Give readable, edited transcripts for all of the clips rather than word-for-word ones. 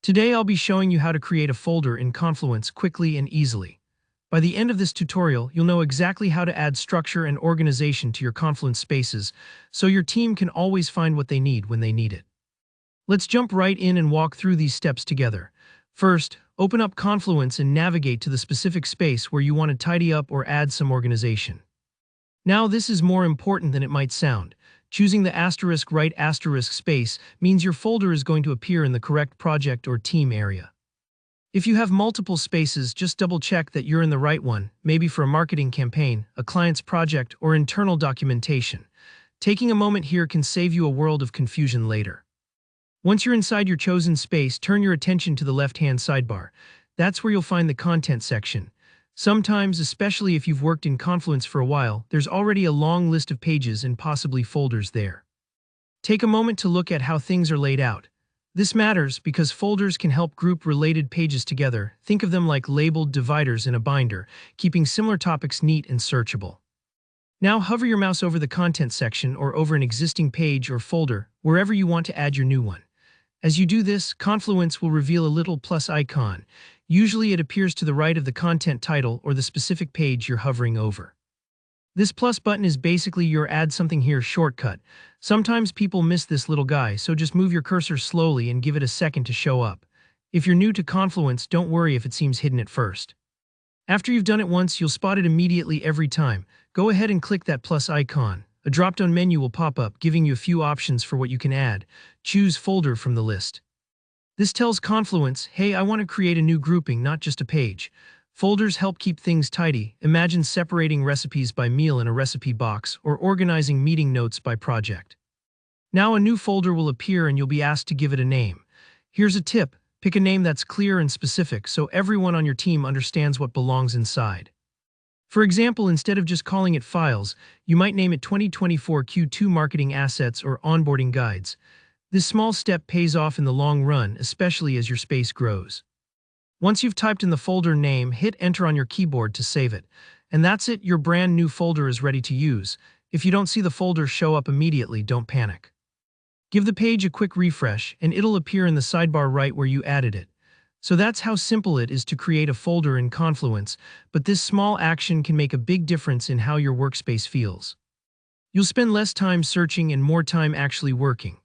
Today I'll be showing you how to create a folder in Confluence quickly and easily. By the end of this tutorial, you'll know exactly how to add structure and organization to your Confluence spaces, so your team can always find what they need when they need it. Let's jump right in and walk through these steps together. First, open up Confluence and navigate to the specific space where you want to tidy up or add some organization. Now, this is more important than it might sound. Choosing the *right space means your folder is going to appear in the correct project or team area. If you have multiple spaces, just double-check that you're in the right one, maybe for a marketing campaign, a client's project, or internal documentation. Taking a moment here can save you a world of confusion later. Once you're inside your chosen space, turn your attention to the left-hand sidebar. That's where you'll find the content section. Sometimes, especially if you've worked in Confluence for a while, there's already a long list of pages and possibly folders there. Take a moment to look at how things are laid out. This matters because folders can help group related pages together. Think of them like labeled dividers in a binder, keeping similar topics neat and searchable. Now hover your mouse over the content section or over an existing page or folder, wherever you want to add your new one. As you do this, Confluence will reveal a little plus icon. Usually it appears to the right of the content title or the specific page you're hovering over. This plus button is basically your Add Something Here shortcut. Sometimes people miss this little guy, so just move your cursor slowly and give it a second to show up. If you're new to Confluence, don't worry if it seems hidden at first. After you've done it once, you'll spot it immediately every time. Go ahead and click that plus icon. A drop-down menu will pop up, giving you a few options for what you can add. Choose Folder from the list. This tells Confluence, hey, I want to create a new grouping, not just a page. Folders help keep things tidy. Imagine separating recipes by meal in a recipe box or organizing meeting notes by project. Now a new folder will appear and you'll be asked to give it a name. Here's a tip. Pick a name that's clear and specific so everyone on your team understands what belongs inside. For example, instead of just calling it Files, you might name it 2024 Q2 Marketing Assets or Onboarding Guides. This small step pays off in the long run, especially as your space grows. Once you've typed in the folder name, hit Enter on your keyboard to save it. And that's it, your brand new folder is ready to use. If you don't see the folder show up immediately, don't panic. Give the page a quick refresh, and it'll appear in the sidebar right where you added it. So that's how simple it is to create a folder in Confluence, but this small action can make a big difference in how your workspace feels. You'll spend less time searching and more time actually working.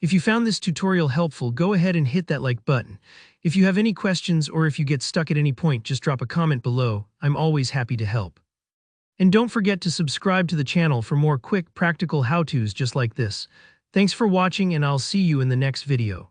If you found this tutorial helpful, go ahead and hit that like button. If you have any questions or if you get stuck at any point, just drop a comment below. I'm always happy to help. And don't forget to subscribe to the channel for more quick, practical how-tos just like this. Thanks for watching, and I'll see you in the next video.